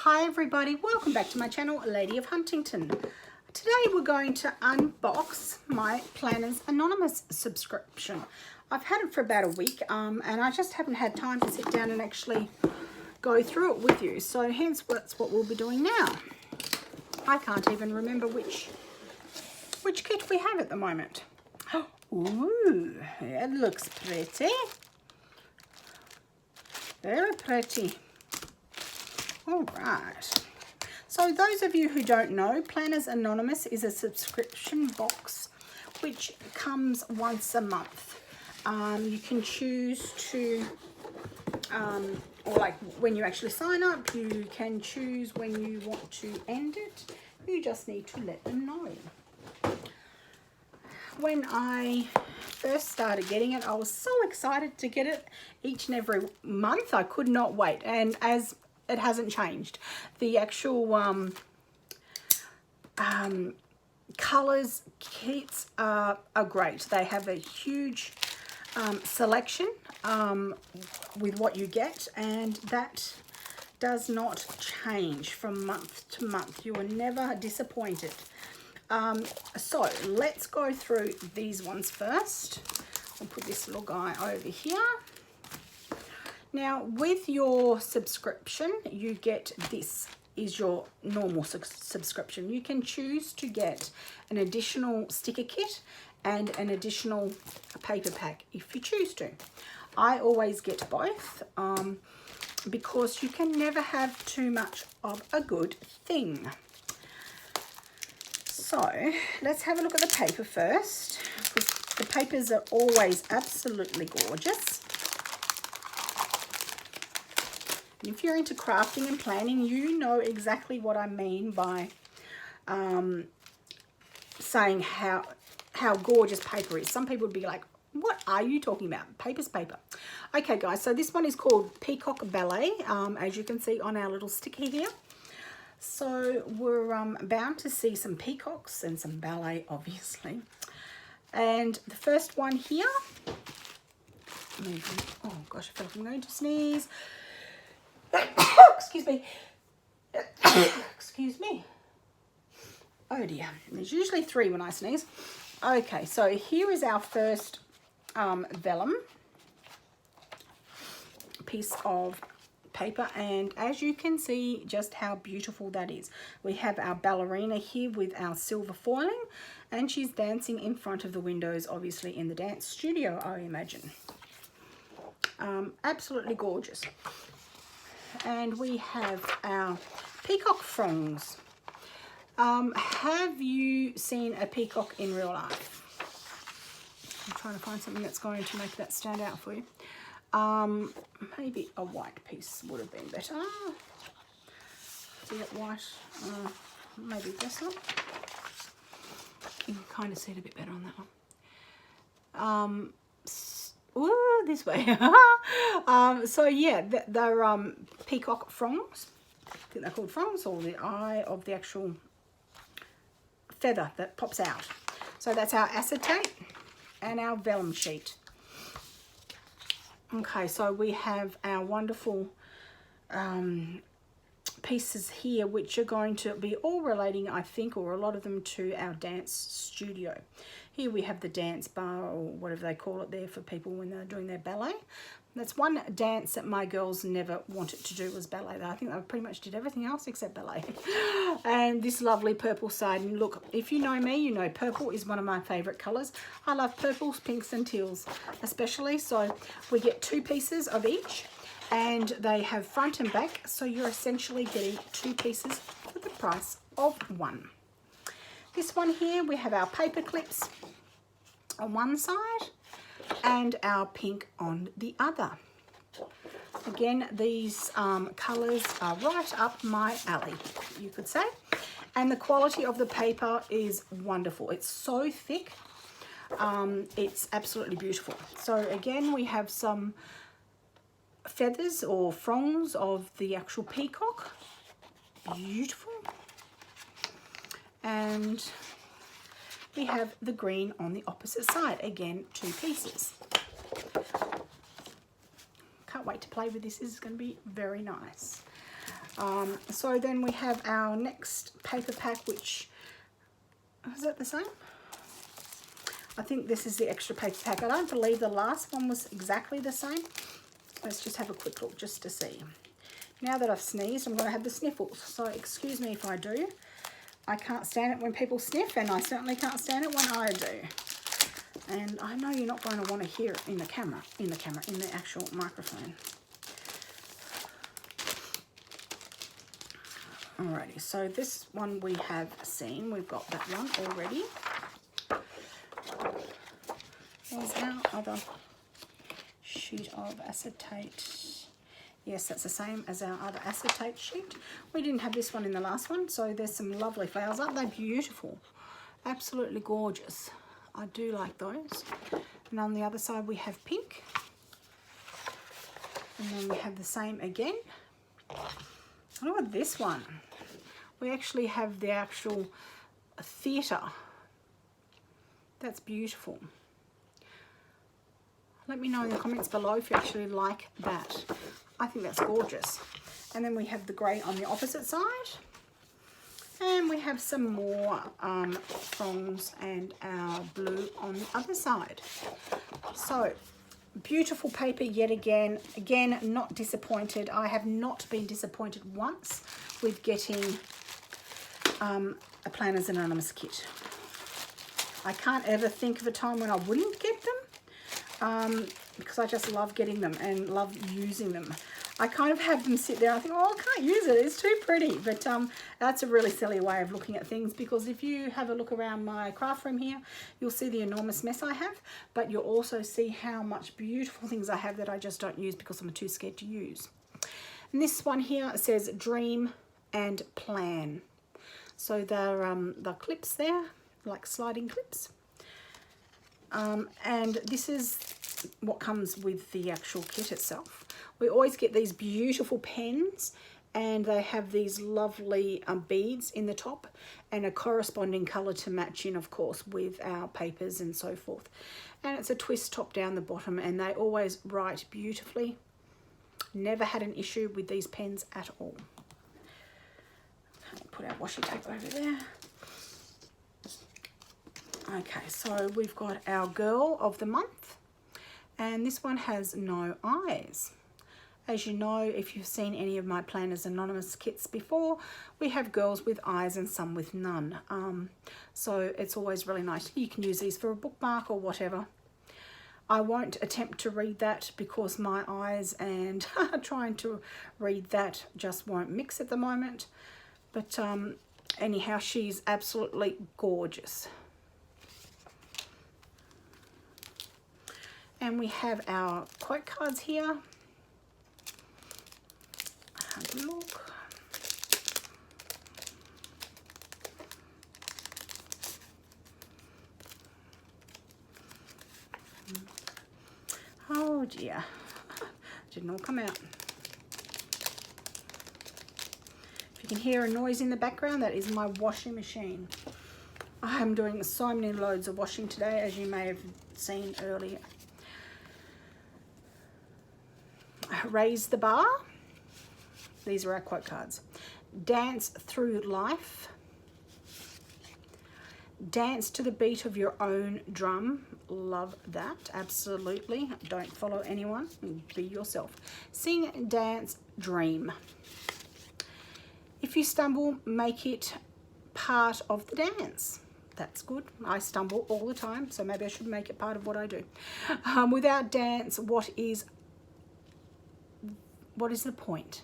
Hi everybody, welcome back to my channel, Lady of Huntington. Today we're going to unbox my Planners Anonymous subscription. I've had it for about a week and I just haven't had time to sit down and actually go through it with you. So hence that's what we'll be doing now. I can't even remember which kit we have at the moment. Ooh, it looks pretty. Very pretty. All right. So those of you who don't know, Planners Anonymous is a subscription box which comes once a month. You can choose to, or like when you actually sign up, you can choose when you want to end it. You just need to let them know. When I first started getting it, I was so excited to get it each and every month. I could not wait. And as it hasn't changed, the actual colors kits are great. They have a huge selection with what you get, and that does not change from month to month. You are never disappointed. So let's go through these ones first. I'll put this little guy over here. Now, with your subscription, you get this is your normal subscription. You can choose to get an additional sticker kit and an additional paper pack if you choose to. I always get both because you can never have too much of a good thing. So let's have a look at the paper first, because the papers are always absolutely gorgeous. And if you're into crafting and planning, you know exactly what I mean by saying how gorgeous paper is. Some people would be like, what are you talking about? Paper's paper. Okay, guys, so this one is called Peacock Ballet, as you can see on our little sticker here. So we're bound to see some peacocks and some ballet, obviously. And the first one here, oh gosh, I feel like I'm going to sneeze. Excuse me. Excuse me. Oh dear, there's usually 3 when I sneeze. Okay, so here is our first vellum piece of paper, and as you can see just how beautiful that is. We have our ballerina here with our silver foiling, and she's dancing in front of the windows, obviously in the dance studio, I imagine. Absolutely gorgeous. And we have our peacock frongs. Have you seen a peacock in real life? I'm trying to find something that's going to make that stand out for you. Maybe a white piece would have been better. See it white? Maybe this one. You can kind of see it a bit better on that one. Ooh, this way. So yeah, they're peacock frongs. I think they're called frongs, or the eye of the actual feather that pops out. So that's our acetate and our vellum sheet. Okay, so we have our wonderful pieces here, which are going to be all relating, I think, or a lot of them, to our dance studio. Here we have the dance bar, or whatever they call it there for people when they're doing their ballet. That's one dance that my girls never wanted to do, was ballet. I think they pretty much did everything else except ballet. And this lovely purple side. And look, if you know me, you know purple is one of my favourite colours. I love purples, pinks and teals especially. So we get 2 pieces of each, and they have front and back. So you're essentially getting 2 pieces for the price of 1. This one here, we have our paper clips on one side and our pink on the other. Again, these colours are right up my alley, you could say. And the quality of the paper is wonderful. It's so thick. It's absolutely beautiful. So again, we have some feathers or fronds of the actual peacock. Beautiful. And we have the green on the opposite side. Again, 2 pieces. Can't wait to play with this. This is going to be very nice. So then we have our next paper pack, which, is it the same? I think this is the extra paper pack. I don't believe the last one was exactly the same. Let's just have a quick look just to see. Now that I've sneezed, I'm going to have the sniffles. So excuse me if I do. I can't stand it when people sniff, and I certainly can't stand it when I do. And I know you're not going to want to hear it in the actual microphone. Alrighty, so this one we have seen. We've got that one already. There's our other sheet of acetate. Yes, that's the same as our other acetate sheet. We didn't have this one in the last one, so there's some lovely flowers. Aren't they beautiful? Absolutely gorgeous. I do like those. And on the other side we have pink. And then we have the same again. Look at this one. We actually have the actual theatre. That's beautiful. Let me know in the comments below if you actually like that. I think that's gorgeous. And then we have the grey on the opposite side. And we have some more fronds and our blue on the other side. So, beautiful paper yet again. Again, not disappointed. I have not been disappointed once with getting a Planners Anonymous kit. I can't ever think of a time when I wouldn't get them. Because I just love getting them and love using them. I kind of have them sit there. I think, oh, I can't use it. It's too pretty. But that's a really silly way of looking at things, because if you have a look around my craft room here, you'll see the enormous mess I have. But you'll also see how much beautiful things I have that I just don't use because I'm too scared to use. And this one here says Dream and Plan. So they're the clips there, like sliding clips. And this is what comes with the actual kit itself. We always get these beautiful pens, and they have these lovely beads in the top and a corresponding colour to match in, of course, with our papers and so forth. And it's a twist top down the bottom, and they always write beautifully. Never had an issue with these pens at all. Okay, put our washi tape over there. Okay, so we've got our girl of the month, and this one has no eyes. As you know, if you've seen any of my Planners Anonymous kits before, we have girls with eyes and some with none. So it's always really nice. You can use these for a bookmark or whatever. I won't attempt to read that because my eyes and trying to read that just won't mix at the moment. But anyhow, she's absolutely gorgeous. And we have our quote cards here. Have a look. Oh dear, didn't all come out. If you can hear a noise in the background, that is my washing machine. I am doing so many loads of washing today, as you may have seen earlier. Raise the bar. These are our quote cards. Dance through life. Dance to the beat of your own drum. Love that, absolutely. Don't follow anyone, be yourself. Sing, dance, dream. If you stumble, make it part of the dance. That's good. I stumble all the time, so maybe I should make it part of what I do. Without dance, what is the point?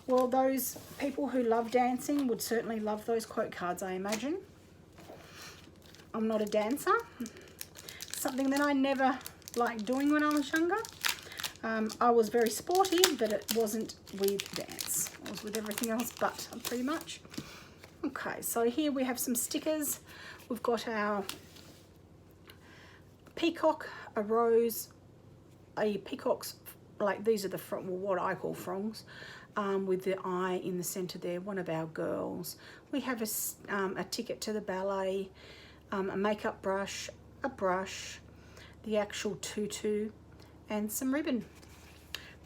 Well, those people who love dancing would certainly love those quote cards, I imagine. I'm not a dancer. Something that I never liked doing when I was younger. I was very sporty, but it wasn't with dance. It was with everything else but, pretty much. Okay, so here we have some stickers. We've got our peacock, a rose, a peacock's, like these are the front, well, what I call fronds, with the eye in the center there, one of our girls. We have a ticket to the ballet, a makeup brush, a brush, the actual tutu, and some ribbon.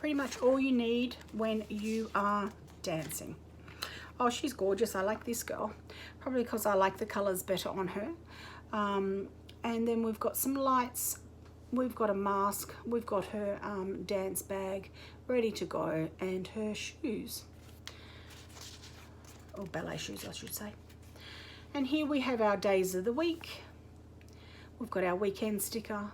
pretty much all you need when you are dancing. Oh, she's gorgeous. I like this girl, probably because I like the colors better on her. And then we've got some lights, we've got a mask, we've got her dance bag ready to go, and her shoes, or ballet shoes I should say. And here we have our days of the week. We've got our weekend sticker.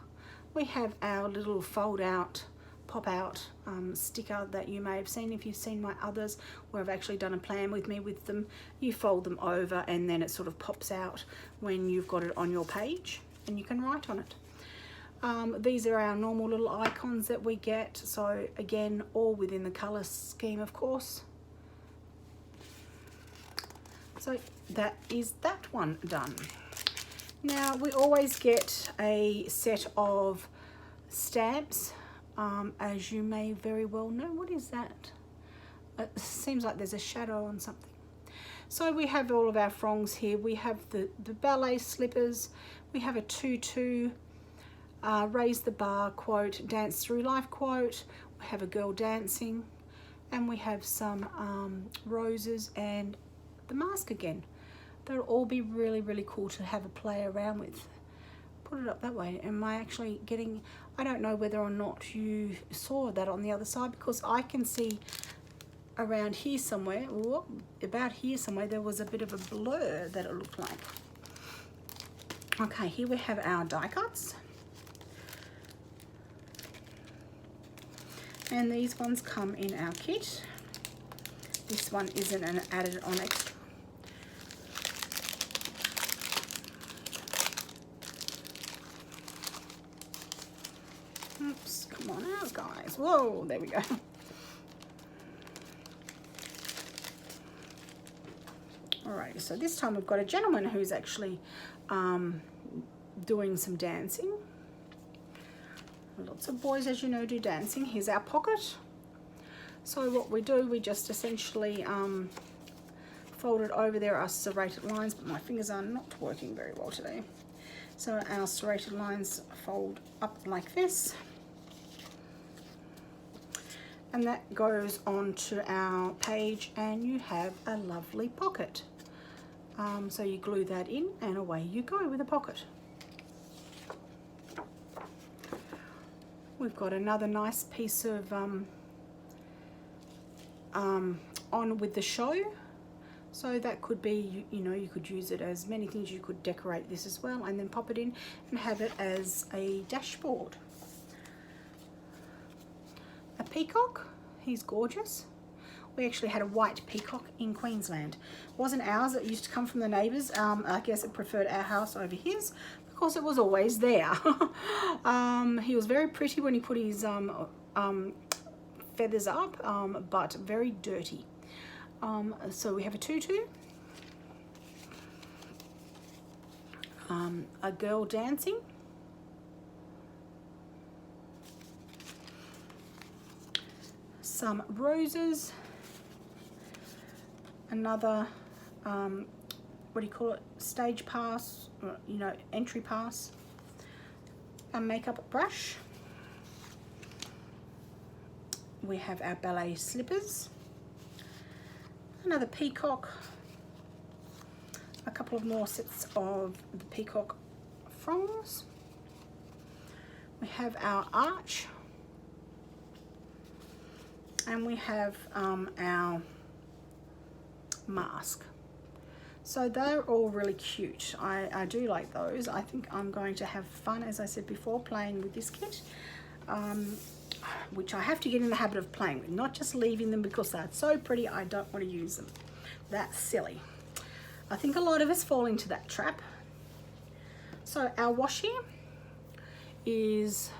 We have our little fold out, pop out sticker that you may have seen if you've seen my others, where I've actually done a plan with me with them. You fold them over and then it sort of pops out when you've got it on your page and you can write on it. These are our normal little icons that we get. So again, all within the color scheme, of course. So that is that one done. Now we always get a set of stamps, as you may very well know. What is that? It seems like there's a shadow on something. So we have all of our frongs here. We have the ballet slippers. We have a tutu, raise the bar quote, dance through life quote. We have a girl dancing, and we have some roses and the mask again. They'll all be really, really cool to have a play around with. Put it up that way. Am I actually getting, I don't know whether or not you saw that on the other side, because I can see around here somewhere, or about here somewhere, there was a bit of a blur that it looked like. Okay, here we have our die cuts. And these ones come in our kit. This one isn't an added on extra. Oops, come on out, guys. Whoa, there we go. Alright, so this time we've got a gentleman who's actually doing some dancing. Lots of boys, as you know, do dancing. Here's our pocket. So what we do, we just essentially fold it over. There are serrated lines, but my fingers are not working very well today. So our serrated lines fold up like this. And that goes onto our page, and you have a lovely pocket. So you glue that in, and away you go with a pocket. We've got another nice piece of on with the show. So that could be, you know, you could use it as many things. You could decorate this as well, and then pop it in and have it as a dashboard. A peacock, he's gorgeous. We actually had a white peacock in Queensland. It wasn't ours, it used to come from the neighbours. I guess it preferred our house over his because it was always there. He was very pretty when he put his feathers up, but very dirty. So we have a tutu, a girl dancing, some roses, another what do you call it, stage pass, you know, entry pass, a makeup brush. We have our ballet slippers, another peacock, a couple of more sets of the peacock fronds. We have our arch, and we have our mask. So they're all really cute. I do like those. I think I'm going to have fun, as I said before, playing with this kit, which I have to get in the habit of playing with, not just leaving them because they're so pretty I don't want to use them. That's silly. I think a lot of us fall into that trap. So our washi is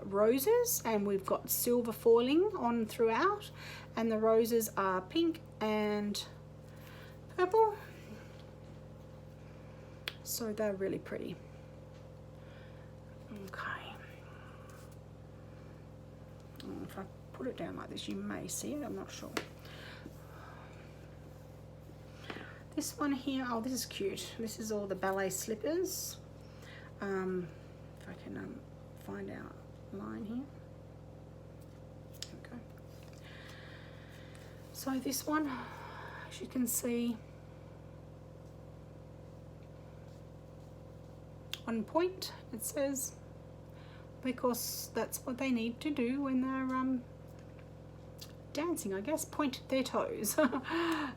roses, and we've got silver foiling on throughout, and the roses are pink and purple. So they're really pretty. Okay. If I put it down like this, you may see it, I'm not sure. This one here, oh, this is cute. This is all the ballet slippers. If I can find our line here. Okay. So this one, as you can see, 1 point, it says, because that's what they need to do when they're dancing, I guess, point their toes.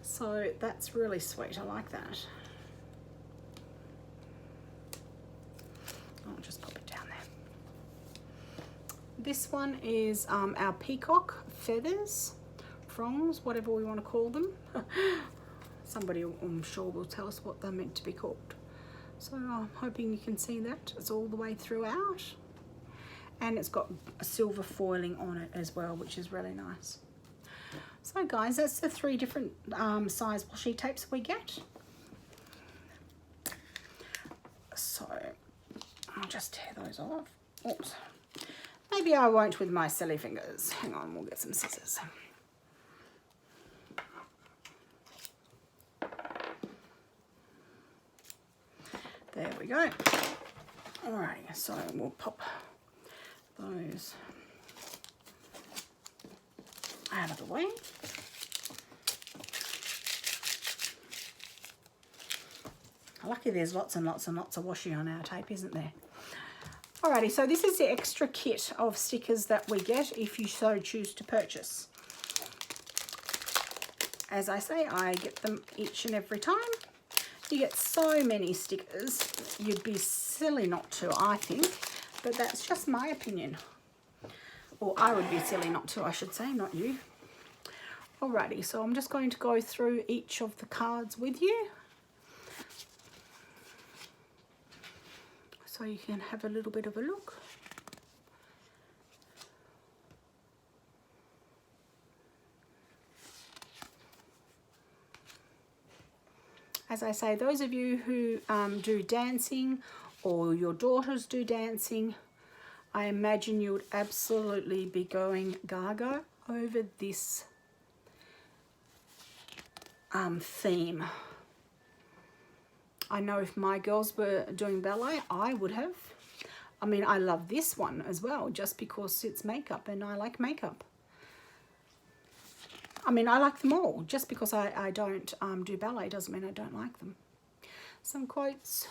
So that's really sweet. I like that. I'll just pop it down there. This one is our peacock feathers, fronds, whatever we want to call them. Somebody, I'm sure, will tell us what they're meant to be called. So I'm hoping you can see that. It's all the way throughout. And it's got a silver foiling on it as well, which is really nice. So guys, that's the 3 different size washi tapes we get. So I'll just tear those off. Oops. Maybe I won't with my silly fingers. Hang on, we'll get some scissors. There we go. Alrighty, so we'll pop those out of the way. Lucky there's lots and lots and lots of washi on our tape, isn't there? Alrighty, so this is the extra kit of stickers that we get if you so choose to purchase. As I say, I get them each and every time. You get so many stickers, you'd be silly not to, I think, but that's just my opinion. Or I would be silly not to, I should say, not you. Alrighty, so I'm just going to go through each of the cards with you, so you can have a little bit of a look. As I say, those of you who do dancing, or your daughters do dancing, I imagine you would absolutely be going gaga over this theme. I know if my girls were doing ballet, I would have. I mean, I love this one as well, just because it's makeup and I like makeup. I mean, I like them all. Just because I don't do ballet doesn't mean I don't like them. Some quotes.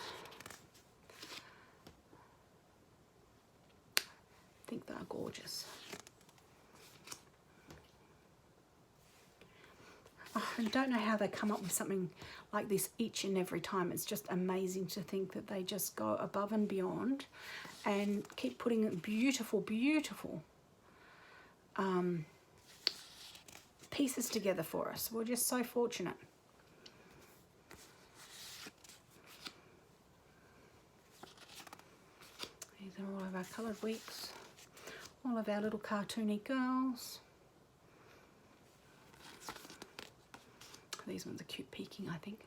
I think they're gorgeous. Oh, I don't know how they come up with something like this each and every time. It's just amazing to think that they just go above and beyond and keep putting beautiful, beautiful pieces together for us. We're just so fortunate. These are all of our coloured weeks, all of our little cartoony girls. These ones are cute peeking, I think.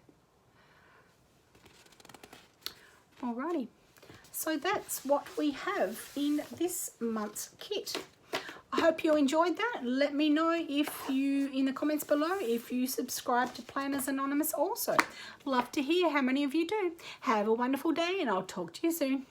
Alrighty, so that's what we have in this month's kit. I hope you enjoyed that. Let me know if you, in the comments below, if you subscribe to Planners Anonymous also. Love to hear how many of you do. Have a wonderful day and I'll talk to you soon.